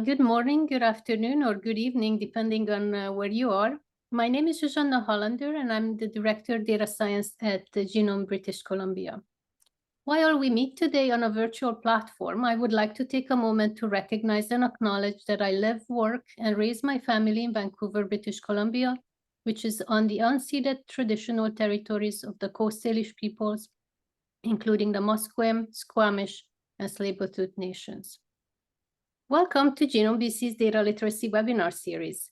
Good morning, good afternoon, or good evening, depending on where you are. My name is Susanna Hollander, and I'm the Director of Data Science at the Genome, British Columbia. While we meet today on a virtual platform, I would like to take a moment to recognize and acknowledge that I live, work, and raise my family in Vancouver, British Columbia, which is on the unceded traditional territories of the Coast Salish peoples, including the Musqueam, Squamish, and Tsleil-Waututh nations. Welcome to Genome BC's Data Literacy webinar series.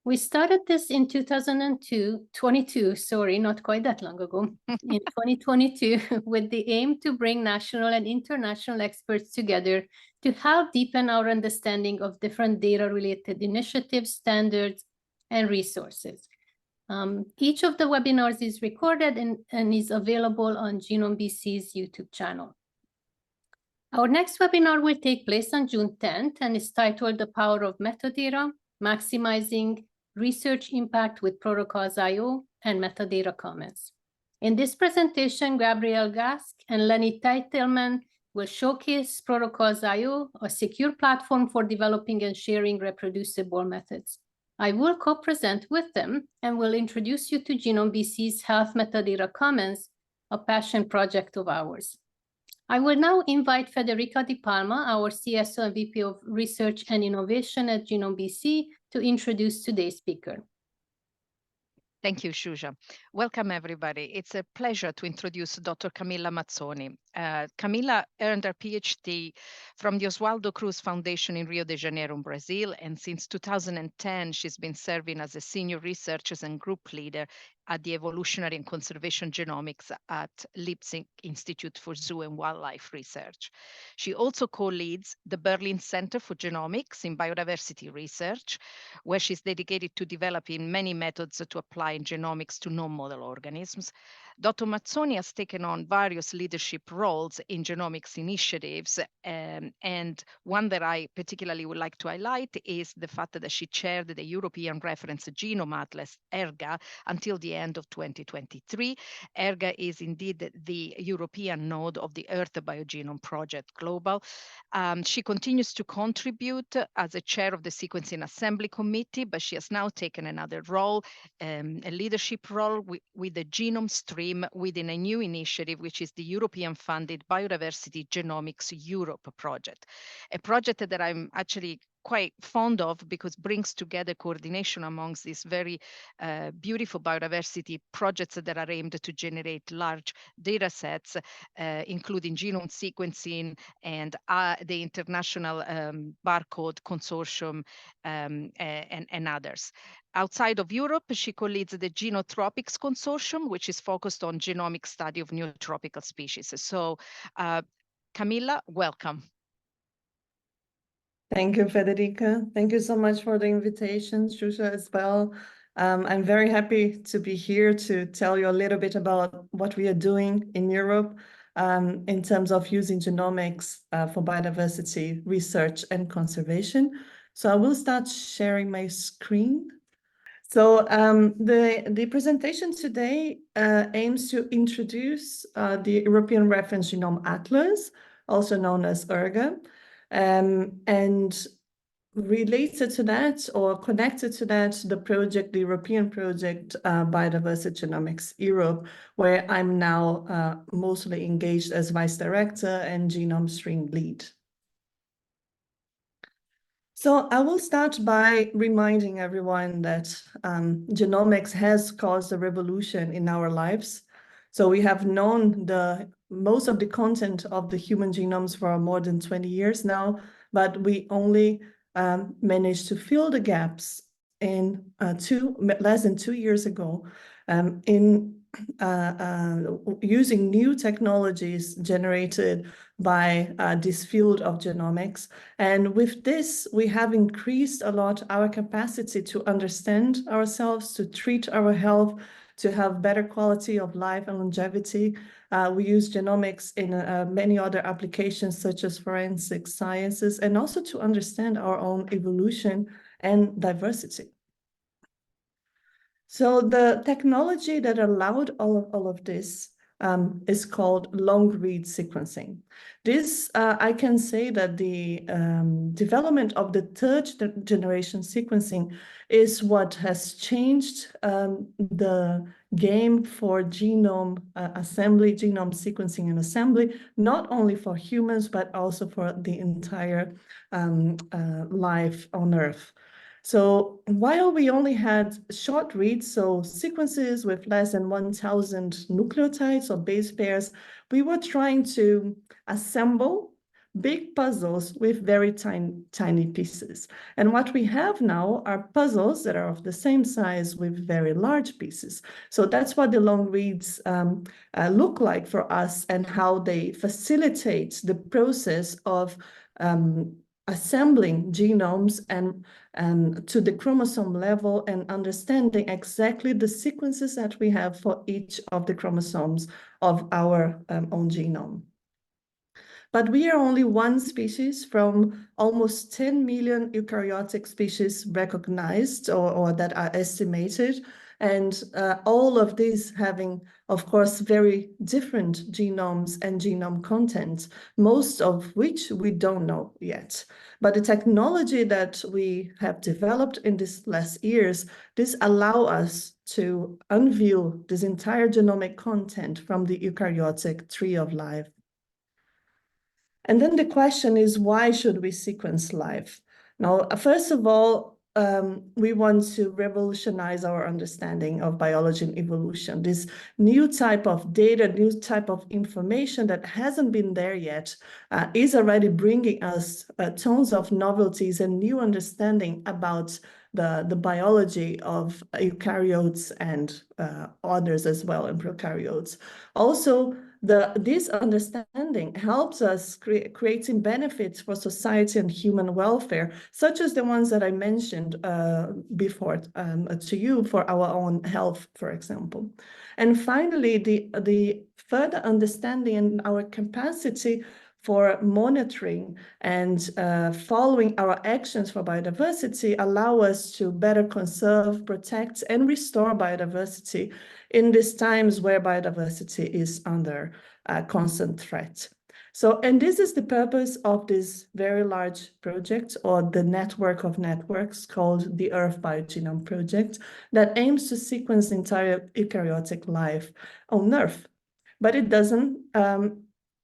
We started this in 2022, sorry, not quite that long ago, in 2022, with the aim to bring national and international experts together to help deepen our understanding of different data-related initiatives, standards, and resources. Each of the webinars is recorded and is available on Genome BC's YouTube channel. Our next webinar will take place on June 10th and is titled The Power of Metadata, Maximizing Research Impact with Protocols I/O and Metadata Comments. In this presentation, Gabriel Gask and Lenny Teitelman will showcase Protocols I/O, a secure platform for developing and sharing reproducible methods. I will co-present with them and will introduce you to Genome BC's Health Metadata Commons, a passion project of ours. I will now invite Federica Di Palma, our CSO and VP of Research and Innovation at Genome BC, to introduce today's speaker. Thank you, Shuja. Welcome, everybody. It's a pleasure to introduce Dr. Camilla Mazzoni. Camilla earned her PhD from the Oswaldo Cruz Foundation in Rio de Janeiro, Brazil, and since 2010, she's been serving as a senior researcher and group leader at the Evolutionary and Conservation Genomics at Leipzig Institute for Zoo and Wildlife Research. She also co-leads the Berlin Center for Genomics in Biodiversity Research, where she's dedicated to developing many methods to apply in genomics to non-model organisms. Dr. Mazzoni has taken on various leadership roles in genomics initiatives, and one that I particularly would like to highlight is the fact that she chaired the European Reference Genome Atlas, ERGA, until the end of 2023. ERGA is indeed the European node of the Earth Biogenome Project Global. She continues to contribute as a chair of the Sequencing Assembly Committee, but she has now taken another role, a leadership role with the Genome stream within a new initiative, which is the European-funded Biodiversity Genomics Europe project, a project that I'm actually quite fond of because brings together coordination amongst these very beautiful biodiversity projects that are aimed to generate large data sets, including genome sequencing and the International Barcode Consortium and others. Outside of Europe, she co-leads the Genotropics Consortium, which is focused on genomic study of new tropical species. So, Camilla, welcome. Thank you, Federica. Thank you so much for the invitation, Shusha, as well. I'm very happy to be here to tell you a little bit about what we are doing in Europe in terms of using genomics for biodiversity research and conservation. So I will start sharing my screen. So the presentation today aims to introduce the European Reference Genome Atlas, also known as ERGA. And related to that or connected to that, the European project Biodiversity Genomics Europe, where I'm now mostly engaged as vice director and genome stream lead. So I will start by reminding everyone that genomics has caused a revolution in our lives. So we have known most of the content of the human genomes for more than 20 years now, but we only managed to fill the gaps in less than 2 years ago in using new technologies generated by this field of genomics. And with this, we have increased a lot our capacity to understand ourselves, to treat our health, to have better quality of life and longevity. We use genomics in many other applications, such as forensic sciences, and also to understand our own evolution and diversity. So the technology that allowed all of this is called long-read sequencing. This, I can say that the development of the third generation sequencing is what has changed the game for genome assembly, genome sequencing and assembly, not only for humans, but also for the entire life on Earth. So while we only had short reads, so sequences with less than 1,000 nucleotides or base pairs, we were trying to assemble big puzzles with very tiny pieces. And what we have now are puzzles that are of the same size with very large pieces. So that's what the long reads look like for us, and how they facilitate the process of assembling genomes and to the chromosome level, and understanding exactly the sequences that we have for each of the chromosomes of our own genome. But we are only one species from almost 10 million eukaryotic species recognized or that are estimated. And all of these having, of course, very different genomes and genome content, most of which we don't know yet. But the technology that we have developed in these last years, this allow us to unveil this entire genomic content from the eukaryotic tree of life. And then the question is, why should we sequence life? Now, first of all, we want to revolutionize our understanding of biology and evolution. This new type of data, new type of information that hasn't been there yet is already bringing us tons of novelties and new understanding about the biology of eukaryotes and others as well, and prokaryotes. Also, this understanding helps us creating benefits for society and human welfare, such as the ones that I mentioned before to you for our own health, for example. And finally, the further understanding and our capacity for monitoring and following our actions for biodiversity allow us to better conserve, protect, and restore biodiversity in these times where biodiversity is under constant threat. So, and this is the purpose of this very large project, or the network of networks called the Earth Biogenome Project, that aims to sequence the entire eukaryotic life on Earth. But it doesn't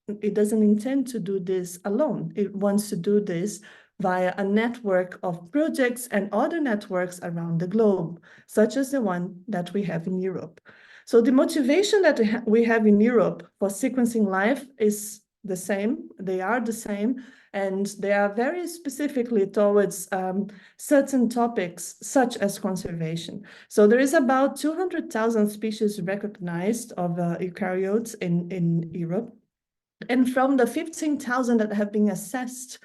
intend to do this alone. It wants to do this via a network of projects and other networks around the globe, such as the one that we have in Europe. So the motivation that we have in Europe for sequencing life is the same. They are the same, and they are very specifically towards certain topics, such as conservation. So there is about 200,000 species recognized of eukaryotes in Europe. And from the 15,000 that have been assessed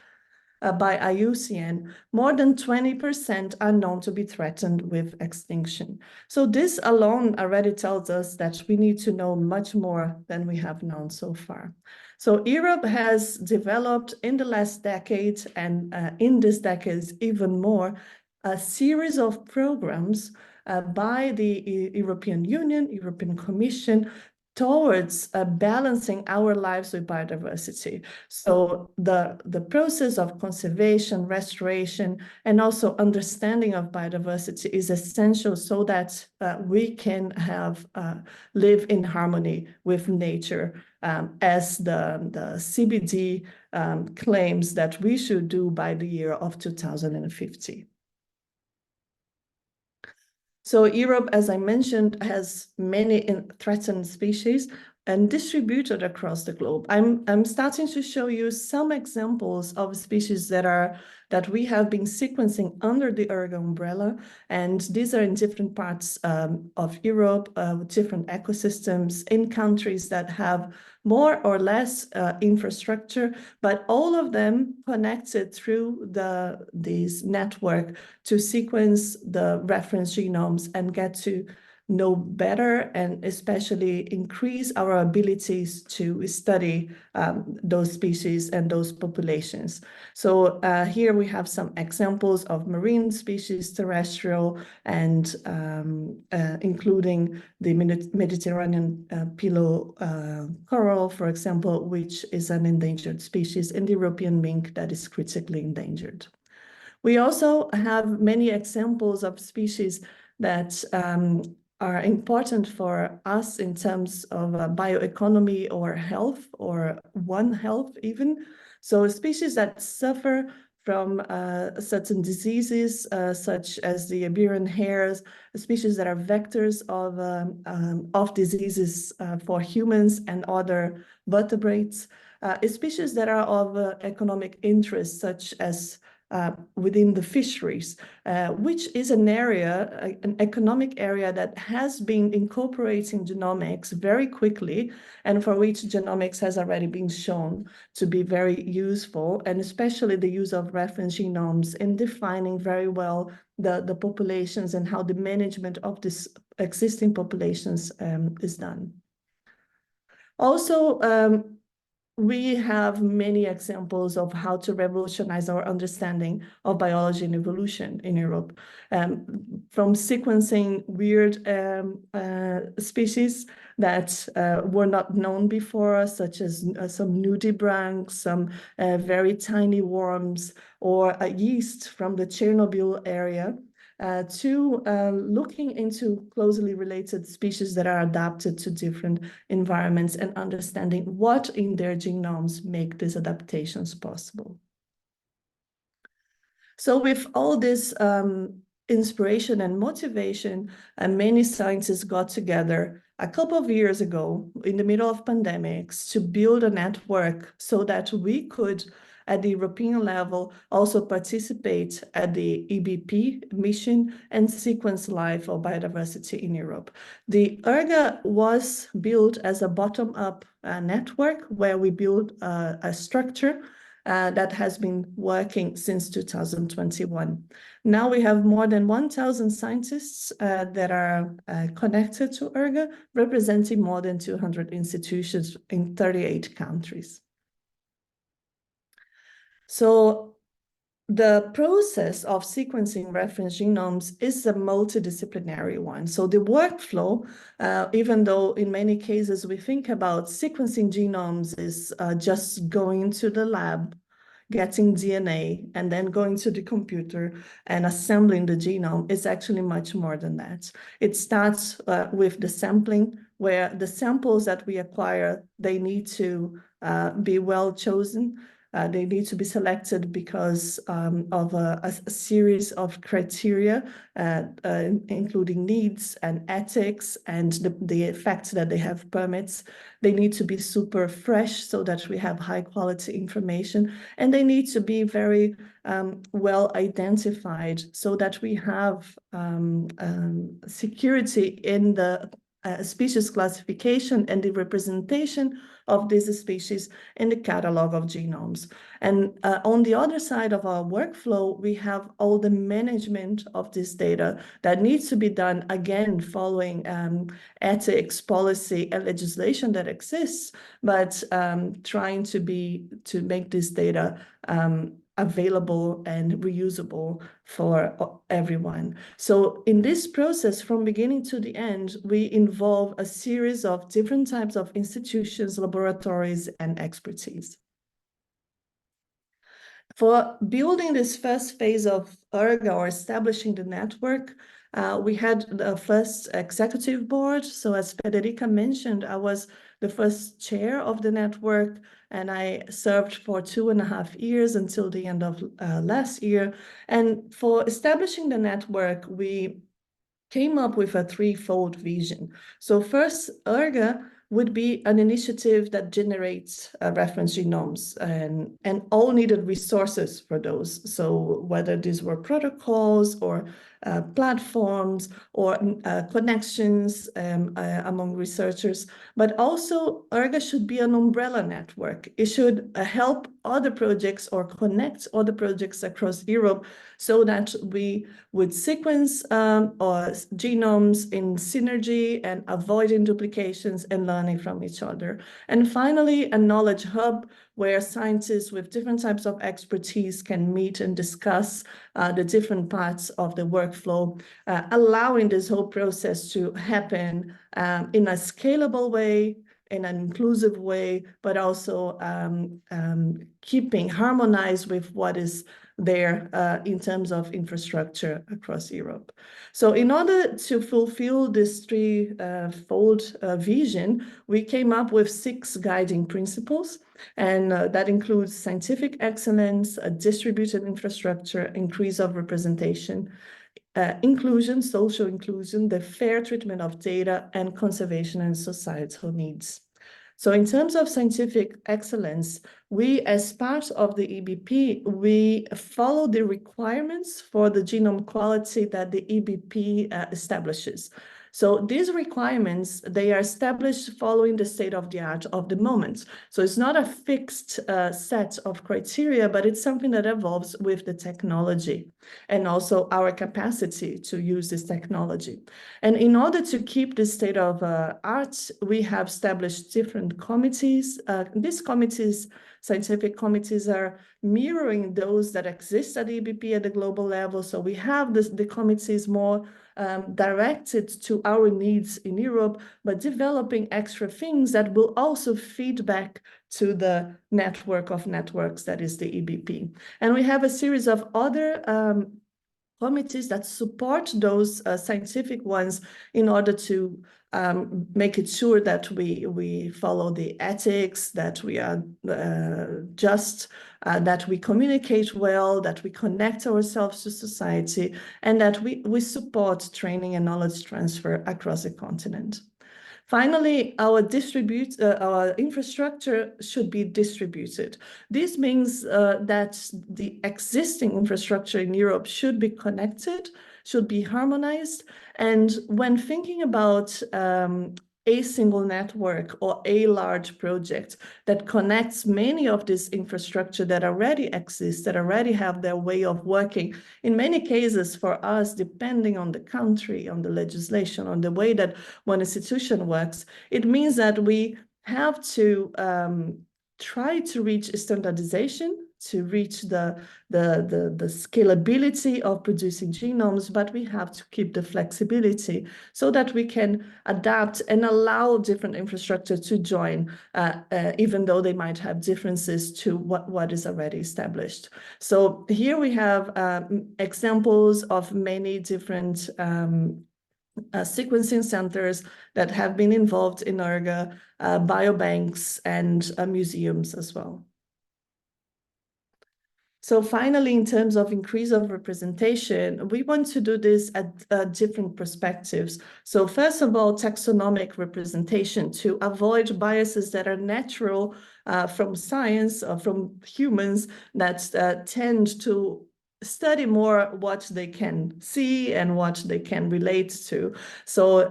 by IUCN, more than 20% are known to be threatened with extinction. So this alone already tells us that we need to know much more than we have known so far. So Europe has developed in the last decade, and in this decade even more, a series of programs by the European Union, European Commission, towards balancing our lives with biodiversity. So the process of conservation, restoration, and also understanding of biodiversity is essential so that we can have live in harmony with nature, as the CBD claims that we should do by the year of 2050. So Europe, as I mentioned, has many threatened species and distributed across the globe. I'm starting to show you some examples of species that we have been sequencing under the ERG umbrella, and these are in different parts of Europe, different ecosystems in countries that have more or less infrastructure, but all of them connected through this network to sequence the reference genomes and get to know better and especially increase our abilities to study those species and those populations. So here we have some examples of marine species, terrestrial, and including the Mediterranean pillow coral, for example, which is an endangered species, and the European mink that is critically endangered. We also have many examples of species that are important for us in terms of bioeconomy or health, or One Health even. So species that suffer from certain diseases, such as the Iberian hares, species that are vectors of diseases for humans and other vertebrates, species that are of economic interest, such as within the fisheries, which is an area, an economic area that has been incorporating genomics very quickly, and for which genomics has already been shown to be very useful, and especially the use of reference genomes in defining very well the populations and how the management of these existing populations is done. Also, we have many examples of how to revolutionize our understanding of biology and evolution in Europe, from sequencing weird species that were not known before, such as some nudibranchs, some very tiny worms, or a yeast from the Chernobyl area, to looking into closely related species that are adapted to different environments and understanding what in their genomes make these adaptations possible. So with all this inspiration and motivation, many scientists got together a couple of years ago in the middle of pandemics to build a network so that we could, at the European level, also participate at the EBP mission and sequence life of biodiversity in Europe. The ERGA was built as a bottom-up network where we built a structure that has been working since 2021. Now we have more than 1,000 scientists that are connected to ERGA, representing more than 200 institutions in 38 countries. So the process of sequencing reference genomes is a multidisciplinary one. So the workflow, even though in many cases we think about sequencing genomes is just going to the lab, getting DNA, and then going to the computer and assembling the genome, is actually much more than that. It starts with the sampling, where the samples that we acquire, they need to be well chosen. They need to be selected because of a series of criteria, including needs and ethics and the fact that they have permits. They need to be super fresh so that we have high quality information, and they need to be very well identified so that we have security in the species classification and the representation of these species in the catalog of genomes. And on the other side of our workflow, we have all the management of this data that needs to be done, again, following ethics, policy, and legislation that exists, but trying to make this data available and reusable for everyone. So in this process, from beginning to the end, we involve a series of different types of institutions, laboratories, and expertise. For building this first phase of ERGA, or establishing the network, we had the first executive board. So as Federica mentioned, I was the first chair of the network, and I served for 2.5 years until the end of last year. And for establishing the network, we came up with a threefold vision. So first, ERGA would be an initiative that generates reference genomes and all needed resources for those. So whether these were protocols or platforms or connections among researchers, but also ERGA should be an umbrella network. It should help other projects or connect other projects across Europe so that we would sequence our genomes in synergy and avoiding duplications and learning from each other. And finally, a knowledge hub where scientists with different types of expertise can meet and discuss the different parts of the workflow, allowing this whole process to happen in a scalable way, in an inclusive way, but also keeping harmonized with what is there in terms of infrastructure across Europe. So in order to fulfill this three-fold vision, we came up with 6 guiding principles, and that includes scientific excellence, a distributed infrastructure, increase of representation, inclusion, social inclusion, the fair treatment of data, and conservation and societal needs. So in terms of scientific excellence, we, as part of the EBP, we follow the requirements for the genome quality that the EBP establishes. So these requirements, they are established following the state of the art of the moment. So it's not a fixed set of criteria, but it's something that evolves with the technology and also our capacity to use this technology. And in order to keep this state of art, we have established different committees. These committees, scientific committees, are mirroring those that exist at EBP at the global level. So we have the committees more directed to our needs in Europe, but developing extra things that will also feed back to the network of networks that is the EBP. And we have a series of other committees that support those scientific ones in order to make it sure that we follow the ethics, that we are just, that we communicate well, that we connect ourselves to society, and that we support training and knowledge transfer across the continent. Finally, our infrastructure should be distributed. This means that the existing infrastructure in Europe should be connected, should be harmonized. And when thinking about a single network or a large project that connects many of this infrastructure that already exists, that already have their way of working, in many cases for us, depending on the country, on the legislation, on the way that one institution works, it means that we have to try to reach standardization, to reach the scalability of producing genomes, but we have to keep the flexibility so that we can adapt and allow different infrastructure to join, even though they might have differences to what is already established. So here we have examples of many different sequencing centers that have been involved in ERGA, biobanks, and museums as well. So finally, in terms of increase of representation, we want to do this at different perspectives. So first of all, taxonomic representation to avoid biases that are natural from science or from humans that tend to study more what they can see and what they can relate to. So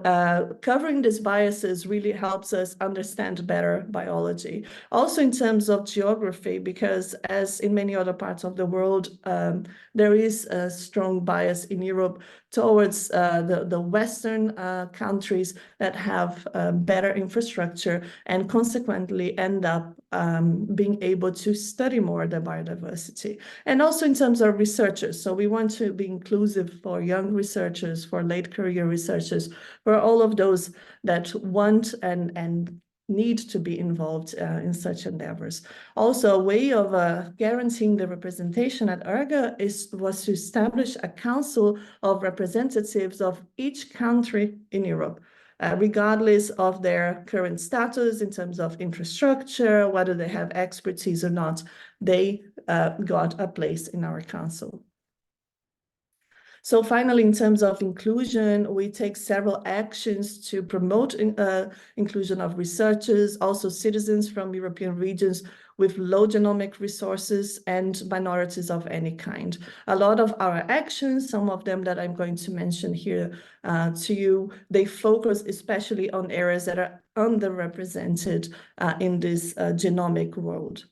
covering these biases really helps us understand better biology. Also in terms of geography, because as in many other parts of the world, there is a strong bias in Europe towards the Western countries that have better infrastructure and consequently end up being able to study more the biodiversity. And also in terms of researchers. So we want to be inclusive for young researchers, for late career researchers, for all of those that want and need to be involved in such endeavors. Also, a way of guaranteeing the representation at ERGA was to establish a council of representatives of each country in Europe, regardless of their current status in terms of infrastructure, whether they have expertise or not, they got a place in our council. So finally, in terms of inclusion, we take several actions to promote inclusion of researchers, also citizens from European regions with low genomic resources and minorities of any kind. A lot of our actions, some of them that I'm going to mention here to you, they focus especially on areas that are underrepresented in this genomic world.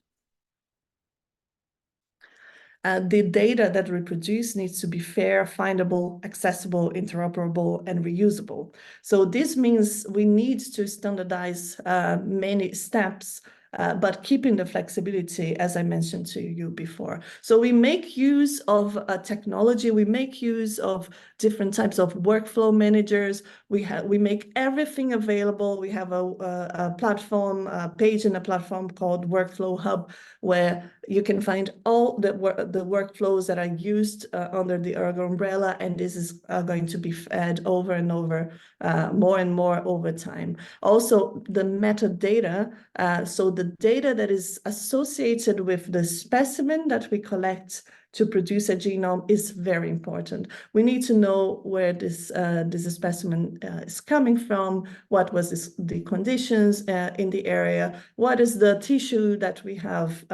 the data that we produce needs to be fair, findable, accessible, interoperable, and reusable. So this means we need to standardize many steps, but keeping the flexibility, as I mentioned to you before. So we make use of technology, we make use of different types of workflow managers. We make everything available. We have a platform, a page in a platform called Workflow Hub, where you can find all the workflows that are used under the ERGO umbrella, and this is going to be fed over and over, more and more over time. Also, the metadata, so the data that is associated with the specimen that we collect to produce a genome is very important. We need to know where this specimen is coming from, what was the conditions in the area, what is the tissue that we have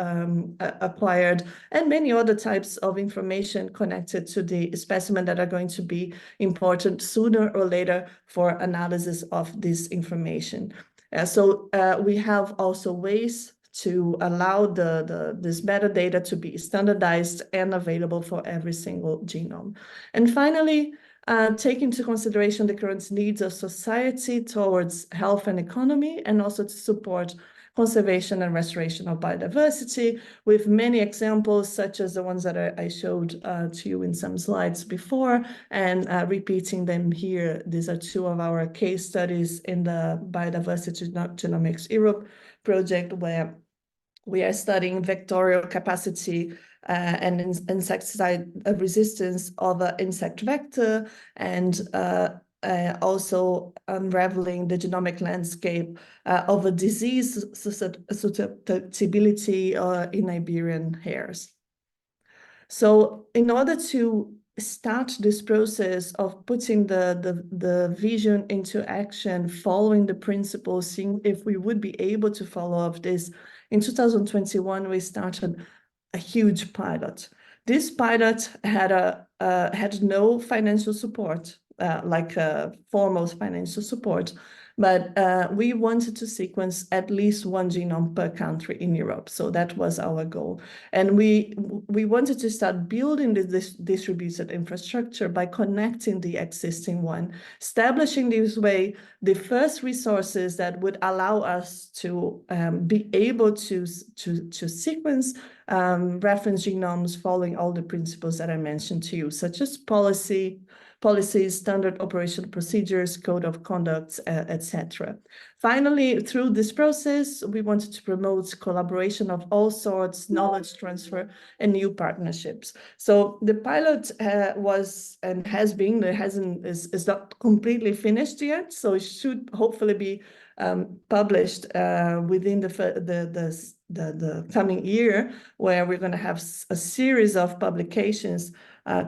acquired, and many other types of information connected to the specimen that are going to be important sooner or later for analysis of this information. So we have also ways to allow this metadata to be standardized and available for every single genome. And finally, take into consideration the current needs of society towards health and economy, and also to support conservation and restoration of biodiversity, with many examples such as the ones that I showed to you in some slides before, and repeating them here. These are two of our case studies in the Biodiversity Genomics Europe project, where we are studying vectorial capacity and insecticide resistance of an insect vector, and also unraveling the genomic landscape of a disease susceptibility in Iberian hares. So in order to start this process of putting the vision into action, following the principles, seeing if we would be able to follow up this, in 2021, we started a huge pilot. This pilot had no financial support, like foremost financial support, but we wanted to sequence at least one genome per country in Europe. So that was our goal. And we wanted to start building this distributed infrastructure by connecting the existing one, establishing this way the first resources that would allow us to be able to sequence reference genomes following all the principles that I mentioned to you, such as policies, standard operational procedures, code of conduct, etc. Finally, through this process, we wanted to promote collaboration of all sorts, knowledge transfer, and new partnerships. So the pilot was and has been, is not completely finished yet, so it should hopefully be published within the coming year, where we're going to have a series of publications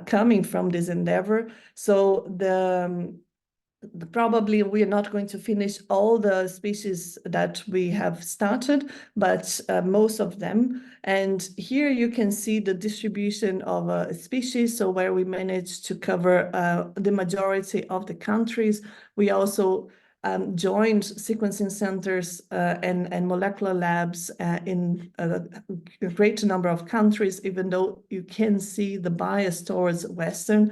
coming from this endeavor. So probably we are not going to finish all the species that we have started, but most of them. And here you can see the distribution of a species, so where we managed to cover the majority of the countries. We also joined sequencing centers and molecular labs in a great number of countries, even though you can see the bias towards Western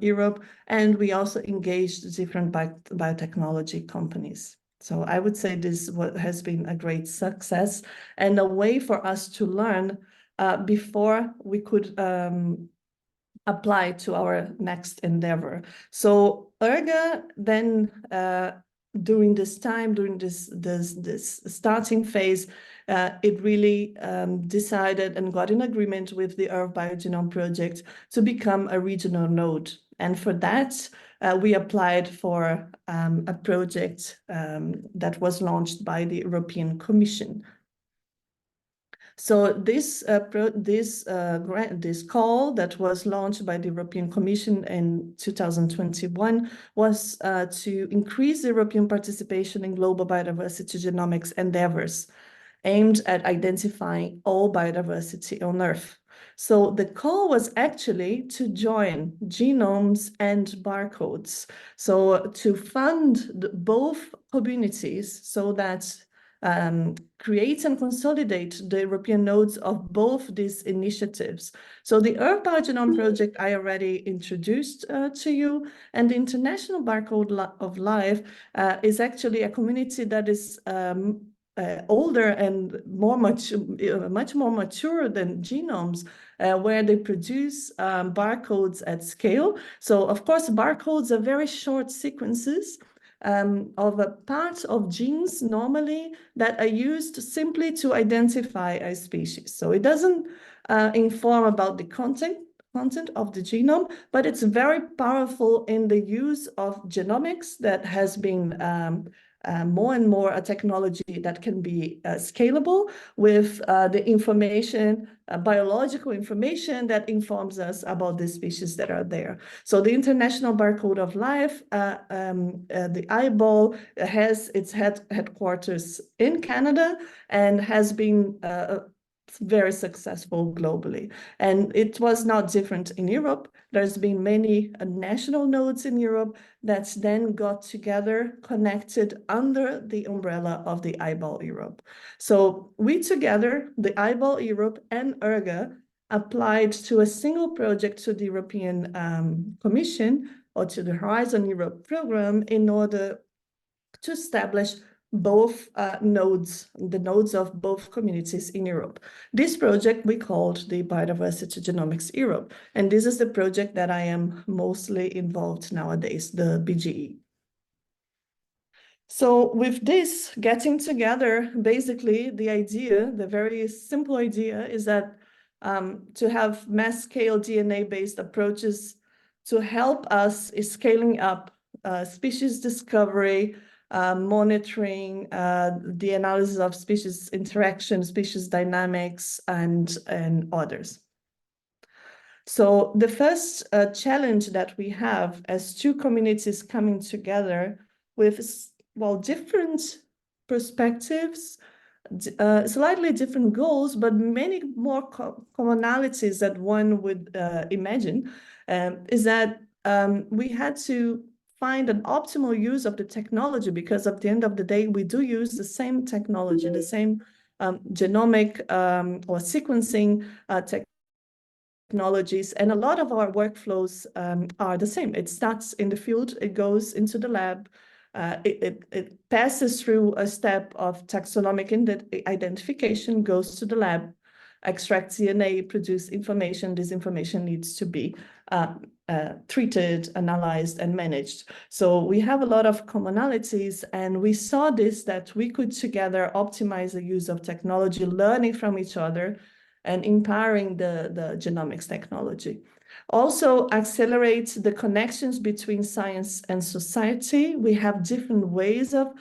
Europe. And we also engaged different biotechnology companies. So I would say this has been a great success and a way for us to learn before we could apply to our next endeavor. So ERGA then, during this starting phase, it really decided and got in agreement with the Earth Biogenome Project to become a regional node. And for that, we applied for a project that was launched by the European Commission. So this call that was launched by the European Commission in 2021 was to increase the European participation in global biodiversity genomics endeavors aimed at identifying all biodiversity on Earth. So the call was actually to join genomes and barcodes. So to fund both communities so that create and consolidate the European nodes of both these initiatives. So the Earth Biogenome Project I already introduced to you, and the International Barcode of Life is actually a community that is older and much more mature than genomes, where they produce barcodes at scale. So of course, barcodes are very short sequences of a part of genes normally that are used simply to identify a species. So it doesn't inform about the content of the genome, but it's very powerful in the use of genomics that has been more and more a technology that can be scalable with the information, biological information that informs us about the species that are there. So the International Barcode of Life, the eyeball, has its headquarters in Canada and has been very successful globally. And it was not different in Europe. There's been many national nodes in Europe that's then got together, connected under the umbrella of the eyeball Europe. So we together, the eyeball Europe and ERGA, applied to a single project to the European Commission or to the Horizon Europe program in order to establish both nodes, the nodes of both communities in Europe. This project we called the Biodiversity Genomics Europe, and this is the project that I am mostly involved nowadays, the BGE. So with this getting together, basically the idea, the very simple idea is that to have mass scale DNA-based approaches to help us is scaling up species discovery, monitoring the analysis of species interaction, species dynamics, and others. So the first challenge that we have as two communities coming together with, well, different perspectives, slightly different goals, but many more commonalities that one would imagine, is that we had to find an optimal use of the technology, because at the end of the day, we do use the same technology, the same genomic or sequencing technologies, and a lot of our workflows are the same. It starts in the field, it goes into the lab, it passes through a step of taxonomic identification, goes to the lab, extracts DNA, produce information. This information needs to be treated, analyzed, and managed. So we have a lot of commonalities, and we saw this, that we could together optimize the use of technology, learning from each other, and empowering the genomics technology. Also accelerate the connections between science and society. We have different ways of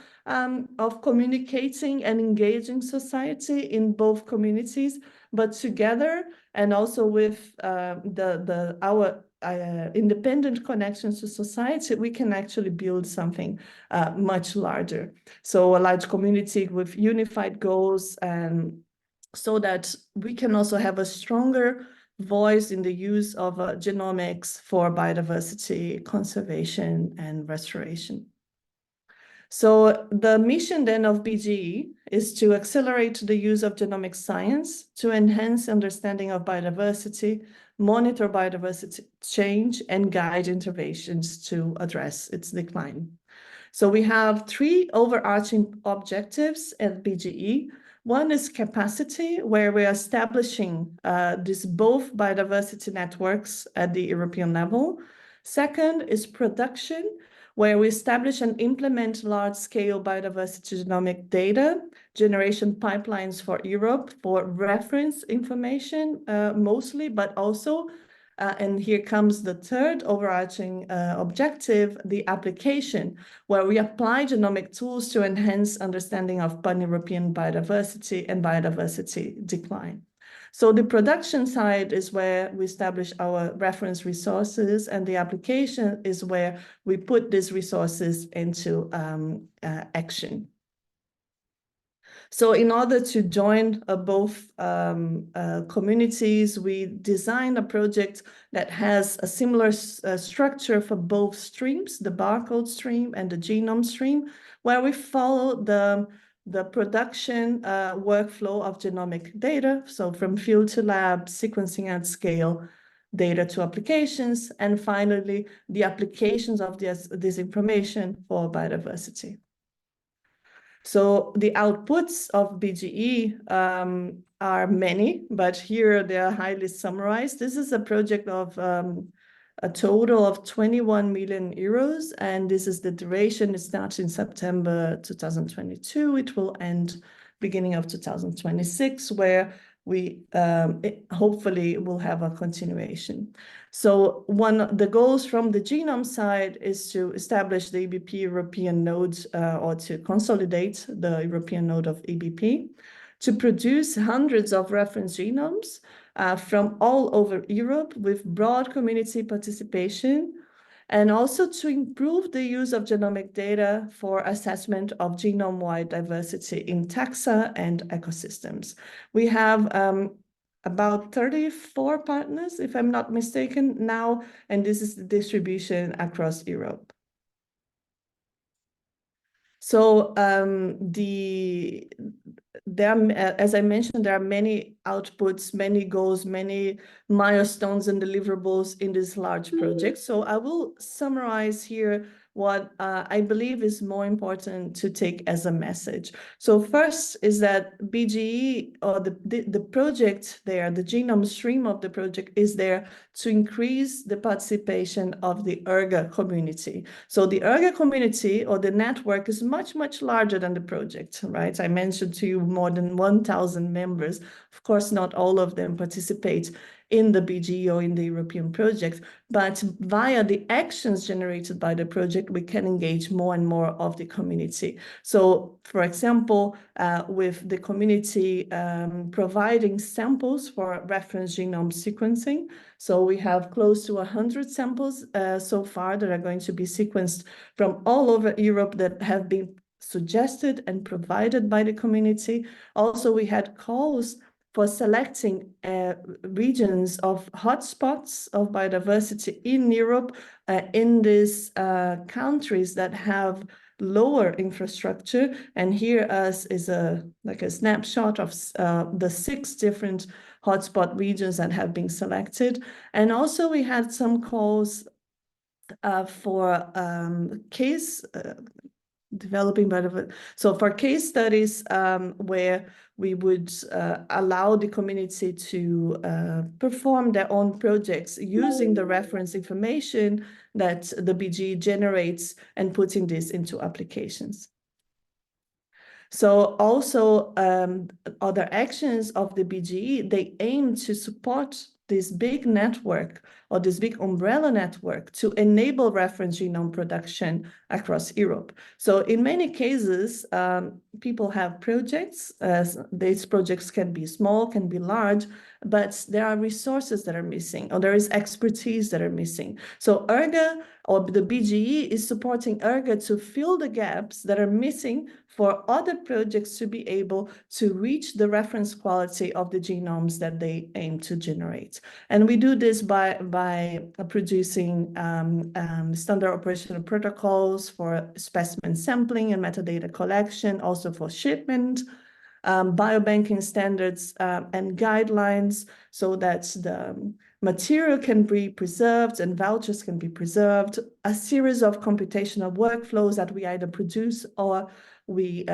communicating and engaging society in both communities, but together, and also with our independent connections to society, we can actually build something much larger. So a large community with unified goals, and so that we can also have a stronger voice in the use of genomics for biodiversity, conservation, and restoration. So the mission then of BGE is to accelerate the use of genomic science to enhance understanding of biodiversity, monitor biodiversity change, and guide interventions to address its decline. So we have three overarching objectives at BGE. One is capacity, where we are establishing these both biodiversity networks at the European level. Second is production, where we establish and implement large-scale biodiversity genomic data generation pipelines for Europe for reference information mostly, but also, and here comes the third overarching objective, the application, where we apply genomic tools to enhance understanding of pan-European biodiversity and biodiversity decline. So the production side is where we establish our reference resources, and the application is where we put these resources into action. So in order to join both communities, we designed a project that has a similar structure for both streams, the barcode stream and the genome stream, where we follow the the production workflow of genomic data, so from field to lab, sequencing at scale, data to applications, and finally, the applications of this information for biodiversity. So the outputs of BGE are many, but here they are highly summarized. This is a project of a total of 21 million euros, and this is the duration. It starts in September 2022. It will end beginning of 2026, where we hopefully will have a continuation. So the goals from the genome side is to establish the EBP European node or to consolidate the European node of EBP, to produce hundreds of reference genomes from all over Europe with broad community participation, and also to improve the use of genomic data for assessment of genome-wide diversity in taxa and ecosystems. We have about 34 partners, if I'm not mistaken, now, and this is the distribution across Europe. So as I mentioned, there are many outputs, many goals, many milestones and deliverables in this large project. So I will summarize here what I believe is more important to take as a message. So first is that BGE, or the project there, the genome stream of the project is there to increase the participation of the ERGA community. So the ERGA community, or the network, is much, much larger than the project, right? I mentioned to you more than 1,000 members. Of course, not all of them participate in the BGE or in the European project, but via the actions generated by the project, we can engage more and more of the community. So, for example, with the community providing samples for reference genome sequencing. So we have close to 100 samples so far that are going to be sequenced from all over Europe that have been suggested and provided by the community. Also, we had calls for selecting regions of hotspots of biodiversity in Europe, in these countries that have lower infrastructure. And here is like a snapshot of the 6 different hotspot regions that have been selected. And also we had some calls for case developing biodiversity. So for case studies where we would allow the community to perform their own projects using the reference information that the BGE generates and putting this into applications. So also other actions of the BGE, they aim to support this big network or this big umbrella network to enable reference genome production across Europe. So in many cases, people have projects. These projects can be small, can be large, but there are resources that are missing, or there is expertise that are missing. So ERGA, or the BGE, is supporting ERGA to fill the gaps that are missing for other projects to be able to reach the reference quality of the genomes that they aim to generate. And we do this by producing standard operational protocols for specimen sampling and metadata collection, also for shipment, biobanking standards and guidelines, so that the material can be preserved and vouchers can be preserved, a series of computational workflows that we either produce or we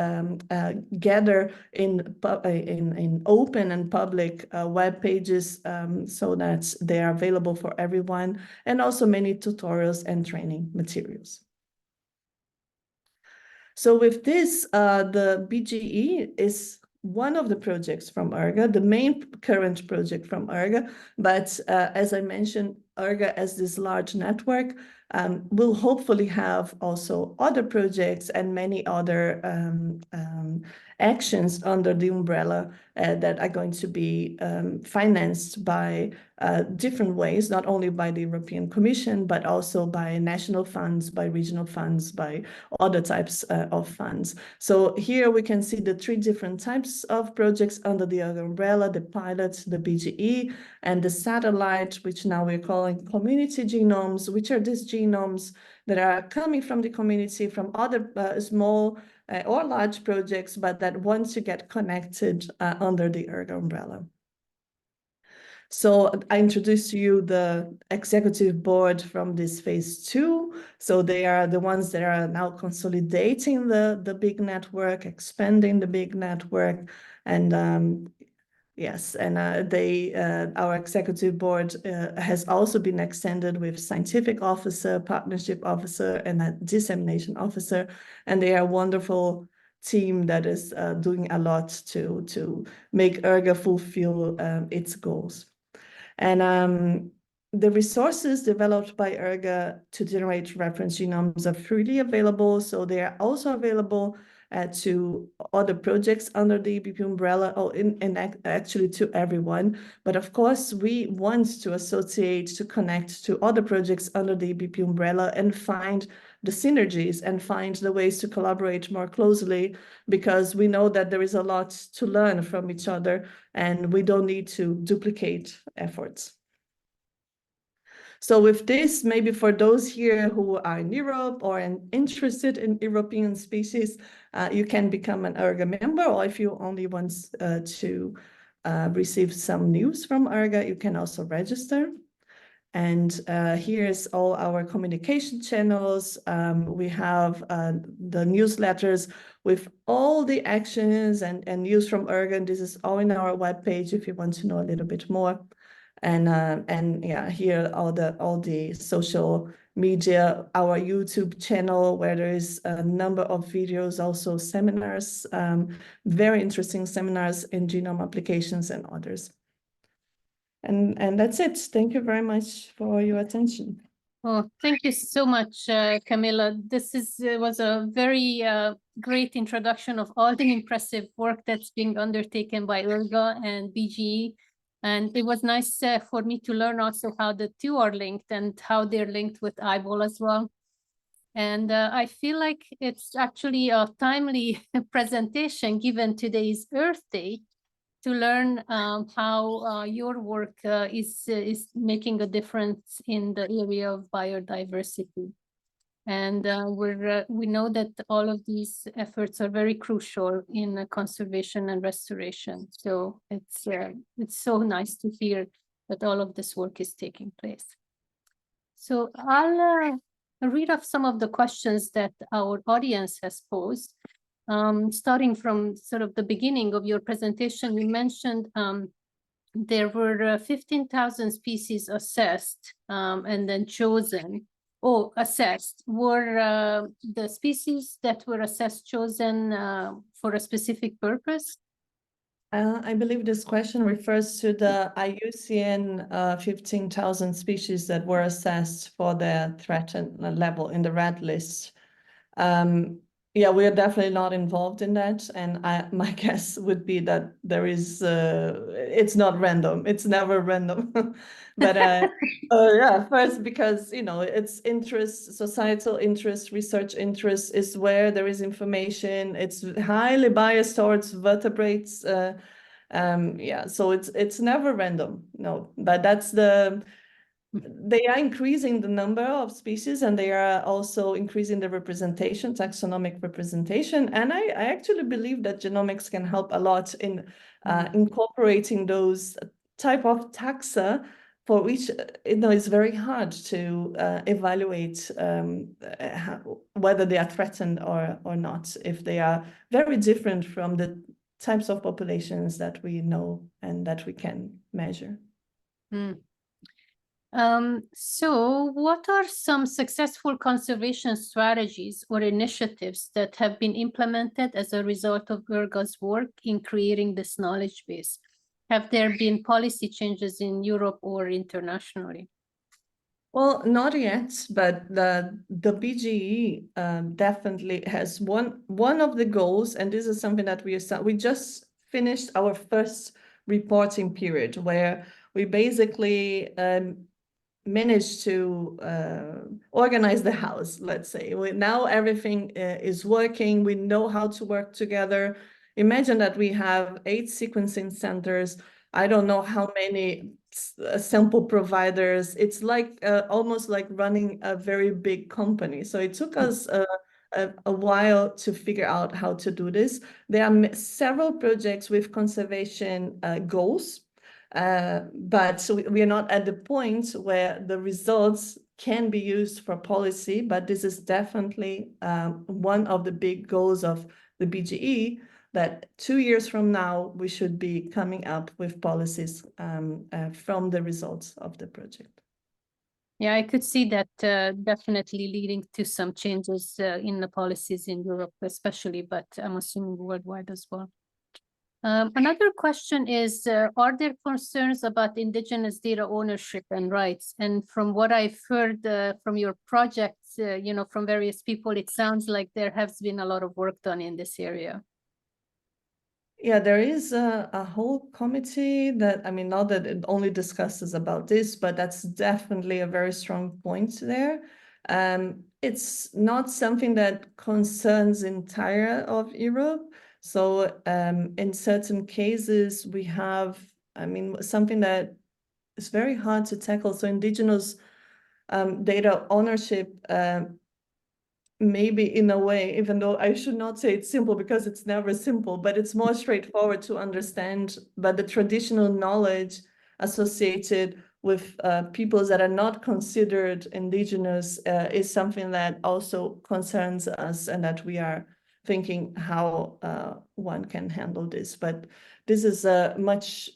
gather in open and public web pages so that they are available for everyone, and also many tutorials and training materials. So with this, the BGE is one of the projects from ERGA, the main current project from ERGA, but as I mentioned, ERGA as this large network will hopefully have also other projects and many other actions under the umbrella that are going to be financed by different ways, not only by the European Commission, but also by national funds, by regional funds, by other types of funds. So here we can see the 3 different types of projects under the umbrella: the pilot, the BGE, and the satellite, which now we're calling community genomes, which are these genomes that are coming from the community, from other small or large projects, but that want to get connected under the ERGA umbrella. So I introduced to you the executive board from this phase 2. So they are the ones that are now consolidating the big network, expanding the big network. And yes, and our executive board has also been extended with scientific officer, partnership officer, and a dissemination officer. And they are a wonderful team that is doing a lot to make ERGA fulfill its goals. And the resources developed by ERGA to generate reference genomes are freely available. So they are also available to other projects under the EBP umbrella, and actually to everyone. But of course, we want to associate, to connect to other projects under the EBP umbrella and find the synergies and find the ways to collaborate more closely, because we know that there is a lot to learn from each other and we don't need to duplicate efforts. So with this, maybe for those here who are in Europe or interested in European species, you can become an ERGA member, or if you only want to receive some news from ERGA, you can also register. And here's all our communication channels. We have the newsletters with all the actions and news from ERGA. And this is all in our webpage if you want to know a little bit more. And yeah, here all the social media, our YouTube channel where there is a number of videos, also seminars, very interesting seminars in genome applications and others. And that's it. Thank you very much for your attention. Oh, thank you so much, Camilla. This was a very great introduction of all the impressive work that's being undertaken by ERGA and BGE. And it was nice for me to learn also how the two are linked and how they're linked with eyeball as well. And I feel like it's actually a timely presentation given today's Earth Day, to learn how your work is making a difference in the area of biodiversity. And we know that all of these efforts are very crucial in conservation and restoration. So it's so nice to hear that all of this work is taking place. So I'll read off some of the questions that our audience has posed. Starting from sort of the beginning of your presentation, you mentioned there were 15,000 species assessed and then chosen. Oh, assessed. Were the species that were assessed chosen for a specific purpose? I believe this question refers to the IUCN 15,000 species that were assessed for their threatened level in the red list. Yeah, we are definitely not involved in that. And my guess would be that there is, it's not random. It's never random. But yeah, first, because, you know, it's interest, societal interest, research interest is where there is information. It's highly biased towards vertebrates. Yeah, so it's never random. No, but that's they are increasing the number of species, and they are also increasing the representation, taxonomic representation. And I actually believe that genomics can help a lot in incorporating those type of taxa for which, you know, it's very hard to evaluate whether they are threatened or not, if they are very different from the types of populations that we know and that we can measure. So what are some successful conservation strategies or initiatives that have been implemented as a result of ERGA's work in creating this knowledge base? Have there been policy changes in Europe or internationally? Well, not yet, but the BGE definitely has one of the goals, and this is something that we just finished our first reporting period, where we basically managed to organize the house, let's say. Now everything is working. We know how to work together. Imagine that we have 8 sequencing centers. I don't know how many sample providers. It's like almost like running a very big company. So it took us a while to figure out how to do this. There are several projects with conservation goals, but we are not at the point where the results can be used for policy, but this is definitely one of the big goals of the BGE, that 2 years from now, we should be coming up with policies from the results of the project. Yeah, I could see that definitely leading to some changes in the policies in Europe, especially, but I'm assuming worldwide as well. Another question is, are there concerns about indigenous data ownership and rights? And from what I've heard from your projects, you know, from various people, it sounds like there has been a lot of work done in this area. Yeah, there is a whole committee that, I mean, not that it only discusses about this, but that's definitely a very strong point there. It's not something that concerns entire of Europe. So in certain cases, we have, I mean, something that is very hard to tackle. So indigenous data ownership, maybe in a way, even though I should not say it's simple because it's never simple, but it's more straightforward to understand. But the traditional knowledge associated with peoples that are not considered indigenous is something that also concerns us, and that we are thinking how one can handle this. But this is much,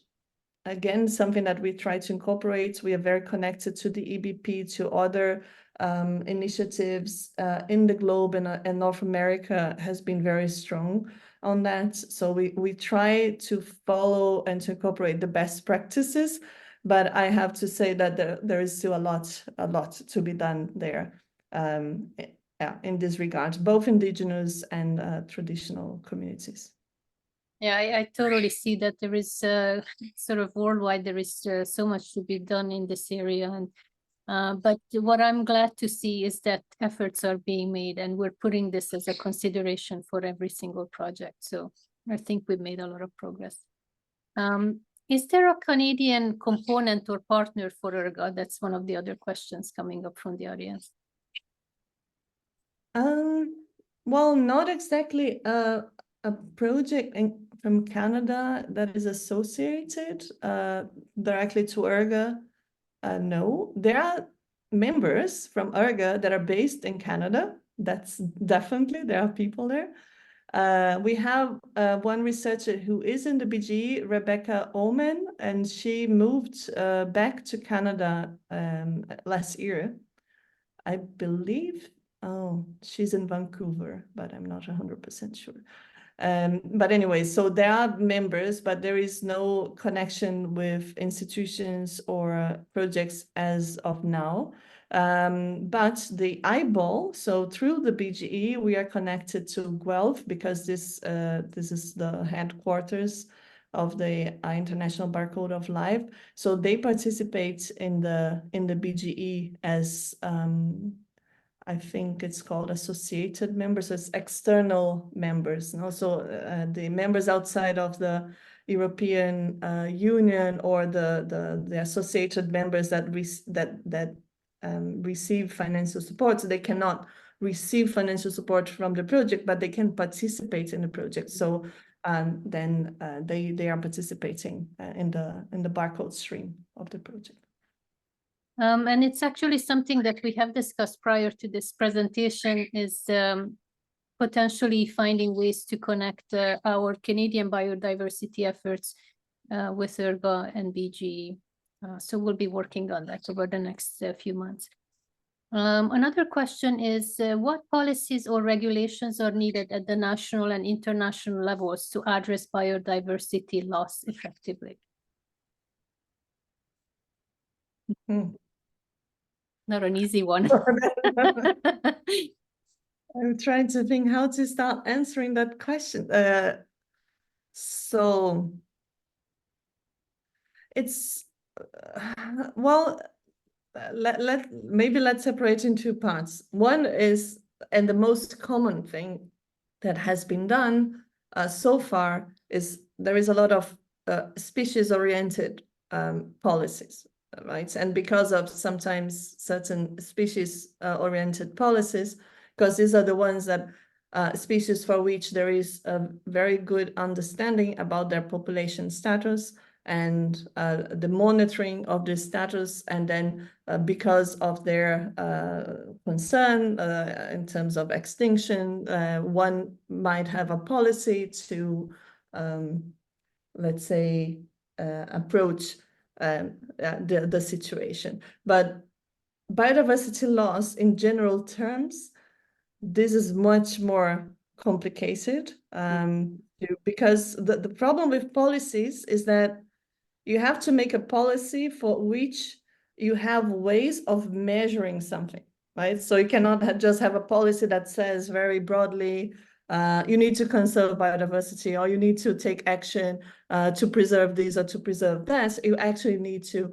again, something that we try to incorporate. We are very connected to the EBP, to other initiatives in the globe, and North America has been very strong on that. So we try to follow and to incorporate the best practices, but I have to say that there is still a lot to be done there in this regard, both indigenous and traditional communities. Yeah, I totally see that there is sort of worldwide, there is so much to be done in this area. And but what I'm glad to see is that efforts are being made, and we're putting this as a consideration for every single project. So I think we've made a lot of progress. Is there a Canadian component or partner for ERGA? That's one of the other questions coming up from the audience. Well, not exactly a project from Canada that is associated directly to ERGA. No, there are members from ERGA that are based in Canada. That's definitely, there are people there. We have one researcher who is in the BGE, Rebecca Oman, and she moved back to Canada last year, I believe. Oh, she's in Vancouver, but I'm not 100% sure. But anyway, so there are members, but there is no connection with institutions or projects as of now. But the eyeball, so through the BGE, we are connected to Guelph, because this is the headquarters of the International Barcode of Life. So they participate in the BGE as I think it's called associated members, so it's external members. And also the members outside of the European Union, or the associated members that receive financial support. So they cannot receive financial support from the project, but they can participate in the project. So then they are participating in the barcode stream of the project. And it's actually something that we have discussed prior to this presentation, is potentially finding ways to connect our Canadian biodiversity efforts with ERGA and BGE. So we'll be working on that over the next few months. Another question is, what policies or regulations are needed at the national and international levels to address biodiversity loss effectively? Not an easy one. I'm trying to think how to start answering that question. So it's well, maybe let's separate in two parts. One is, and the most common thing that has been done so far, is there is a lot of species-oriented policies, right? And because of sometimes certain species-oriented policies, because these are the ones that species for which there is a very good understanding about their population status and the monitoring of this status, and then because of their concern in terms of extinction, one might have a policy to, let's say, approach the situation. But biodiversity loss in general terms, this is much more complicated because the problem with policies is that you have to make a policy for which you have ways of measuring something, right? So you cannot just have a policy that says very broadly, you need to conserve biodiversity, or you need to take action to preserve this or to preserve that. You actually need to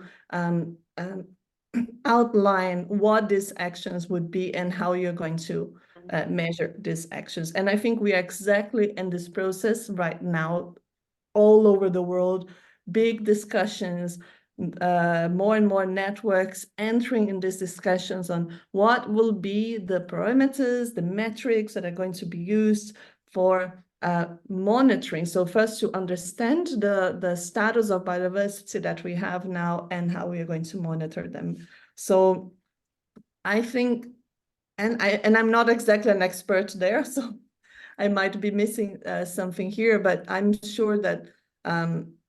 outline what these actions would be and how you're going to measure these actions. And I think we are exactly in this process right now, all over the world, big discussions, more and more networks entering in these discussions on what will be the parameters, the metrics that are going to be used for monitoring. So first to understand the status of biodiversity that we have now and how we are going to monitor them. So I think, and I'm not exactly an expert there, so I might be missing something here, but I'm sure that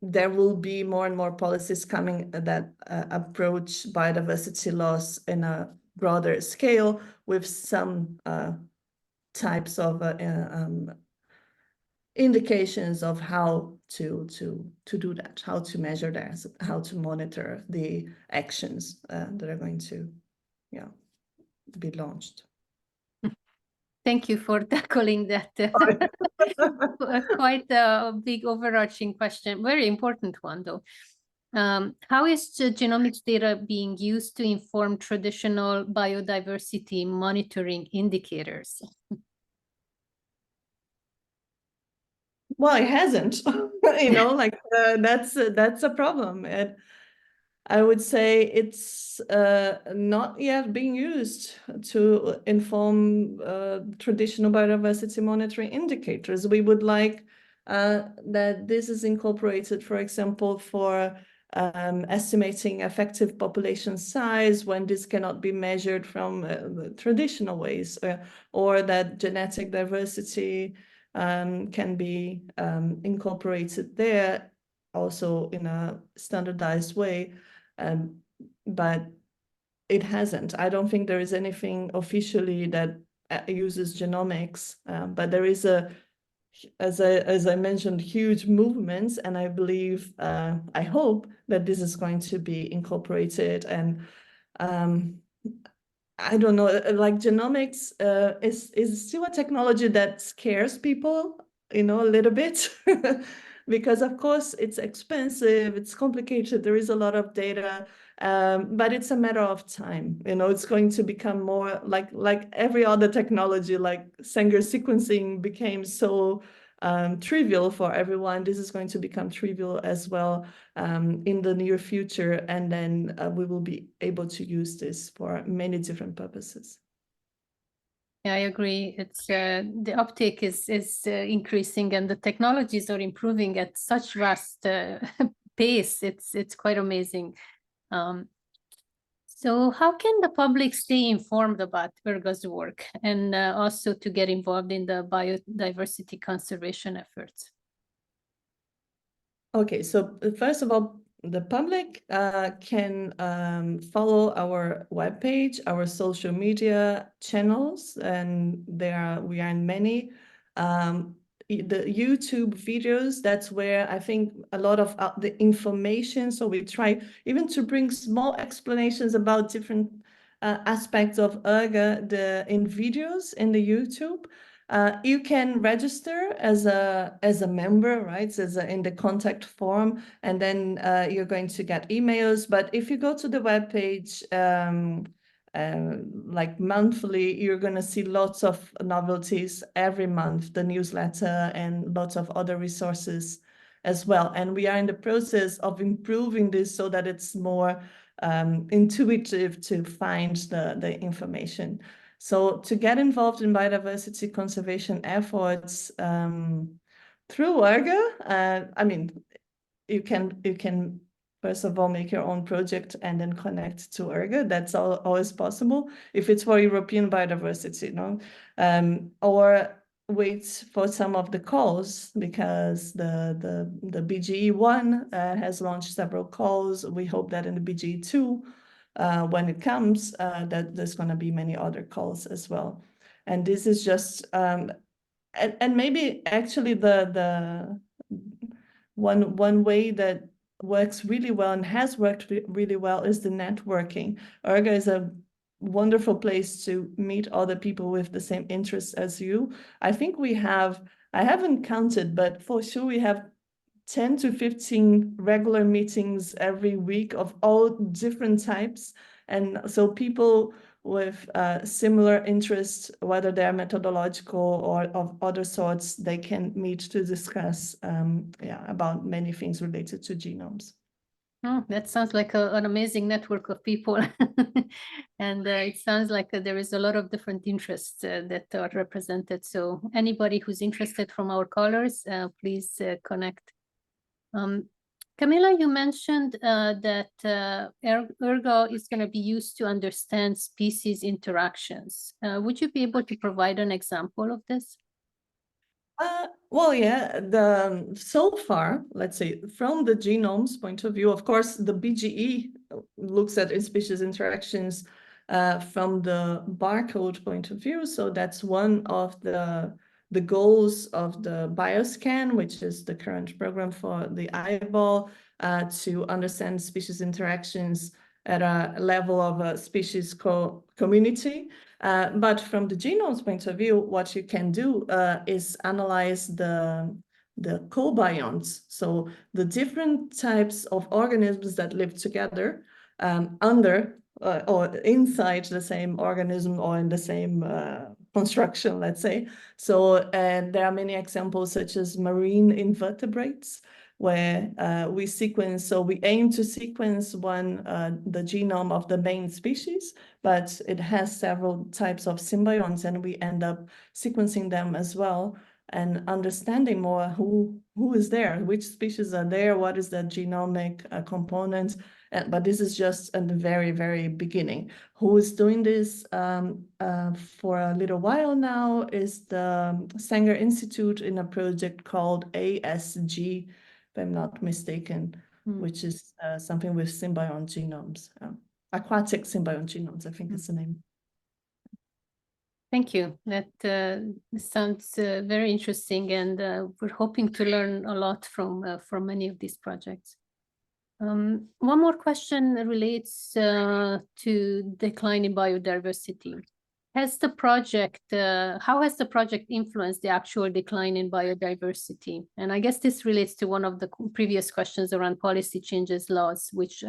there will be more and more policies coming that approach biodiversity loss in a broader scale with some types of indications of how to do that, how to measure that, how to monitor the actions that are going to be launched. Thank you for tackling that quite a big overarching question, very important one though. How is the genomics data being used to inform traditional biodiversity monitoring indicators? Well, it hasn't, that's a problem. And I would say it's not yet being used to inform traditional biodiversity monitoring indicators. We would like that this is incorporated, for example, for estimating effective population size when this cannot be measured from traditional ways, or that genetic diversity can be incorporated there also in a standardized way. But it hasn't. I don't think there is anything officially that uses genomics, but there is as I mentioned, huge movements, and I believe, I hope that this is going to be incorporated. And I don't know, like genomics is still a technology that scares people, a little bit, because of course it's expensive, it's complicated, there is a lot of data, but it's a matter of time. It's going to become more like every other technology, like Sanger sequencing became so trivial for everyone. This is going to become trivial as well in the near future, and then we will be able to use this for many different purposes. Yeah, I agree. It's the uptake is increasing, and the technologies are improving at such vast pace. It's quite amazing. So how can the public stay informed about Virga's work and also to get involved in the biodiversity conservation efforts? Okay, so first of all, the public can follow our webpage, our social media channels, and we are in many. The YouTube videos, that's where I think a lot of the information, so we try even to bring small explanations about different aspects of ERGA in videos in the YouTube. You can register as a member, right? So in the contact form, and then you're going to get emails. But if you go to the webpage, like monthly, you're going to see lots of novelties every month, the newsletter and lots of other resources as well. And we are in the process of improving this so that it's more intuitive to find the information. So to get involved in biodiversity conservation efforts through ERGA, I mean, you can first of all make your own project and then connect to ERGA. That's always possible if it's for European biodiversity, or wait for some of the calls, because the BGE1 has launched several calls. We hope that in the BGE2, when it comes, that there's going to be many other calls as well. And this is just and maybe actually the one way that works really well and has worked really well is the networking. ERGA is a wonderful place to meet other people with the same interests as you. I think we have, I haven't counted, but for sure we have 10 to 15 regular meetings every week of all different types. And so people with similar interests, whether they're methodological or of other sorts, they can meet to discuss about many things related to genomes. Oh, that sounds like an amazing network of people. And it sounds like there is a lot of different interests that are represented. So anybody who's interested from our callers, please connect. Camilla, you mentioned that ERGA is going to be used to understand species interactions. Would you be able to provide an example of this? Well, yeah, so far, let's say from the genome's point of view, of course, the BGE looks at species interactions from the barcode point of view. So that's one of the goals of the BioScan, which is the current program for the eyeball, to understand species interactions at a level of a species community. But from the genome's point of view, what you can do is analyze the cobionts, so the different types of organisms that live together under or inside the same organism or in the same construction, let's say. So there are many examples such as marine invertebrates, where we sequence, so we aim to sequence the genome of the main species, but it has several types of symbionts, and we end up sequencing them as well and understanding more who is there, which species are there, what is the genomic component. But this is just at the very, very beginning. Who is doing this for a little while now is the Sanger Institute in a project called ASG, if I'm not mistaken, which is something with symbiont genomes, aquatic symbiont genomes, I think is the name. Thank you. That sounds very interesting, and we're hoping to learn a lot from many of these projects. One more question relates to decline in biodiversity. Has the project, how has the project influenced the actual decline in biodiversity? And I guess this relates to one of the previous questions around policy changes laws, which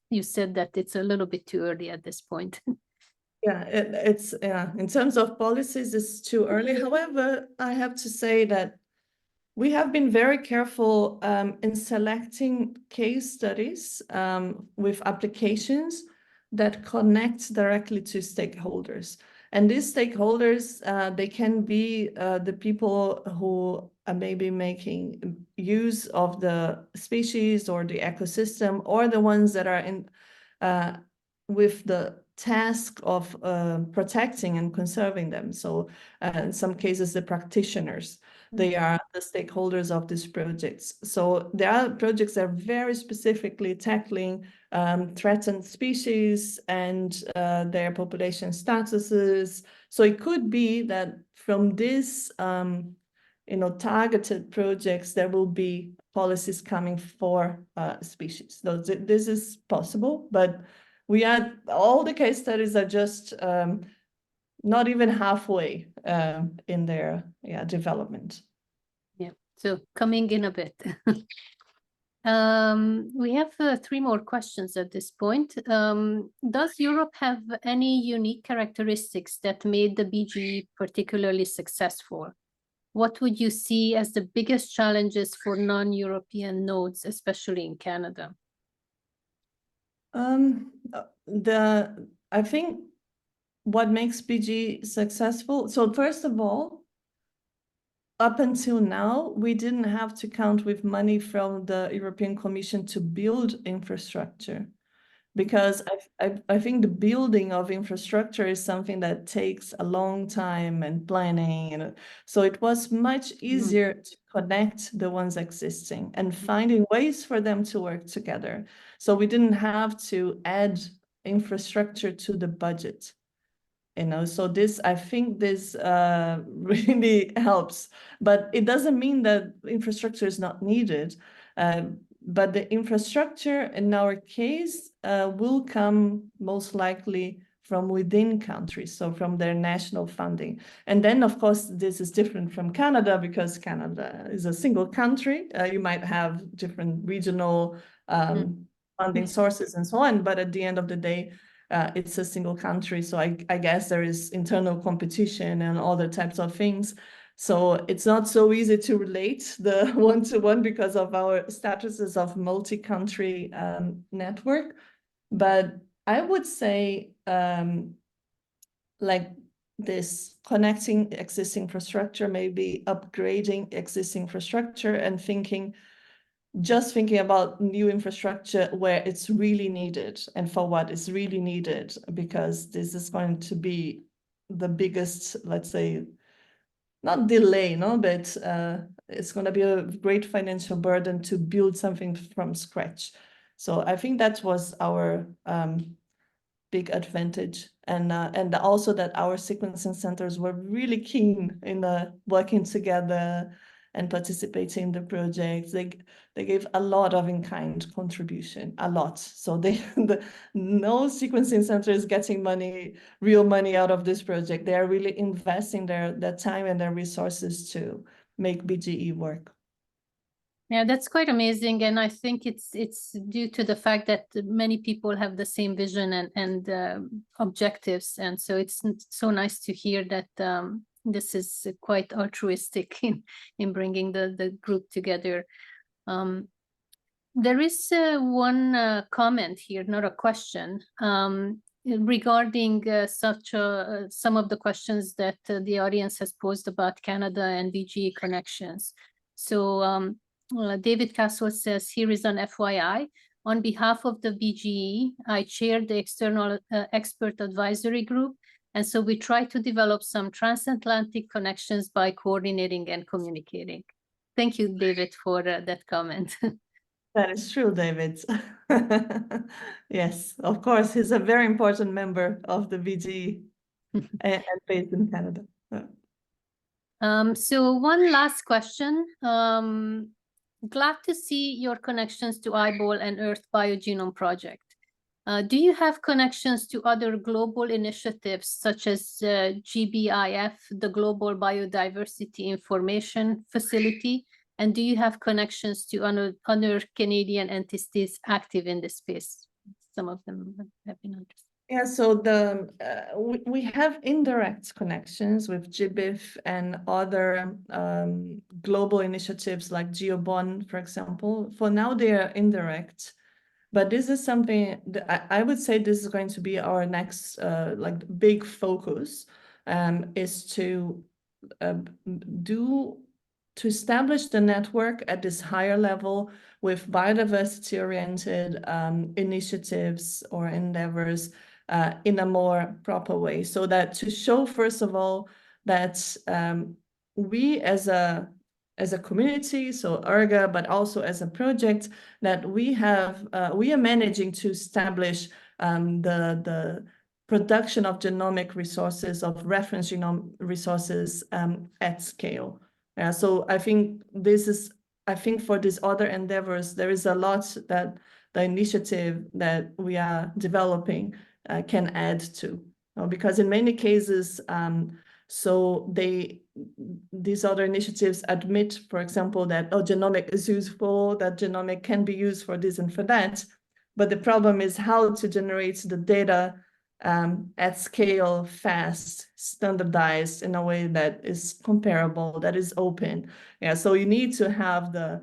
you said that it's a little bit too early at this point. Yeah, it's in terms of policies, it's too early. However, I have to say that we have been very careful in selecting case studies with applications that connect directly to stakeholders. And these stakeholders, they can be the people who are maybe making use of the species or the ecosystem, or the ones that are in with the task of protecting and conserving them. So in some cases, the practitioners, they are the stakeholders of these projects. So there are projects that are very specifically tackling threatened species and their population statuses. So it could be that from this, targeted projects, there will be policies coming for species. So this is possible, but all the case studies are just not even halfway in their development. Yeah, so coming in a bit. We have 3 more questions at this point. Does Europe have any unique characteristics that made the BGE particularly successful? What would you see as the biggest challenges for non-European nodes, especially in Canada? I think what makes BG successful? So first of all, up until now, we didn't have to count with money from the European Commission to build infrastructure, because I think the building of infrastructure is something that takes a long time and planning. And so it was much easier to connect the ones existing and finding ways for them to work together. So we didn't have to add infrastructure to the budget. So I think this really helps, but it doesn't mean that infrastructure is not needed. But the infrastructure in our case will come most likely from within countries, so from their national funding. And then, of course, this is different from Canada, because Canada is a single country. You might have different regional funding sources and so on, but at the end of the day, it's a single country, so I guess there is internal competition and other types of things. So it's not so easy to relate the one-to-one because of our statuses of multi-country network. But I would say like this connecting existing infrastructure, maybe upgrading existing infrastructure and just thinking about new infrastructure where it's really needed and for what is really needed, because this is going to be the biggest, let's say, not delay, no, but it's going to be a great financial burden to build something from scratch. So I think that was our big advantage, and also that our sequencing centers were really keen in working together and participating in the projects. They gave a lot of in-kind contribution, a lot. So no sequencing center is getting real money out of this project. They are really investing their time and their resources to make BGE work. Yeah, that's quite amazing, and I think it's due to the fact that many people have the same vision and objectives, and so it's so nice to hear that this is quite altruistic in bringing the group together. There is one comment here, not a question, regarding some of the questions that the audience has posed about Canada and BGE connections. So David Castle says, here is an FYI. On behalf of the BGE, I chair the external expert advisory group. And so we try to develop some transatlantic connections by coordinating and communicating. Thank you, David, for that comment. That is true, David. Yes, of course, he's a very important member of the BGE and based in Canada. So one last question. Glad to see your connections to EyeBall and Earth Biogenome Project. Do you have connections to other global initiatives such as GBIF, the Global Biodiversity Information Facility? And do you have connections to other Canadian entities active in this space? Some of them have been interested. Yeah, so we have indirect connections with GBIF and other global initiatives like GeoBond, for example. For now, they are indirect, but this is something that I would say this is going to be our next big focus, is to establish the network at this higher level with biodiversity-oriented initiatives or endeavors in a more proper way. So that to show, first of all, that we as a community, so ERGA, but also as a project, that we are managing to establish the production of genomic resources, of reference genome resources at scale. So I think for these other endeavors, there is a lot that the initiative that we are developing can add to, because in many cases, so these other initiatives admit, for example, that genomic is useful, that genomic can be used for this and for that, but the problem is how to generate the data at scale, fast, standardized in a way that is comparable, that is open. Yeah, so you need to have the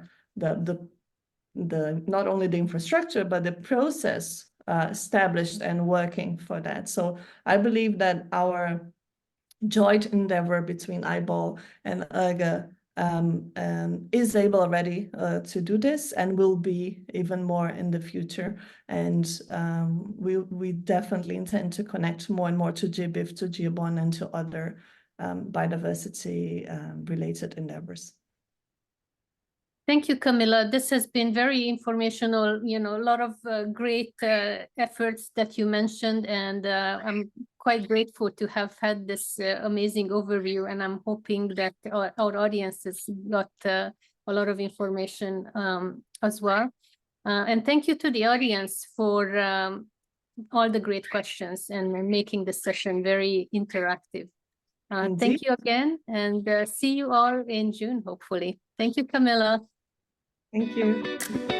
not only the infrastructure, but the process established and working for that. So I believe that our joint endeavor between IBOL and ERGE is able already to do this and will be even more in the future. And we definitely intend to connect more and more to GBIF, to GBON, and to other biodiversity related endeavors. Thank you, Camilla. This has been very informational, a lot of great efforts that you mentioned, and I'm quite grateful to have had this amazing overview, and I'm hoping that our audience has got a lot of information as well. And thank you to the audience for all the great questions and making this session very interactive. Thank you again, and see you all in June, hopefully. Thank you, Camilla. Thank you.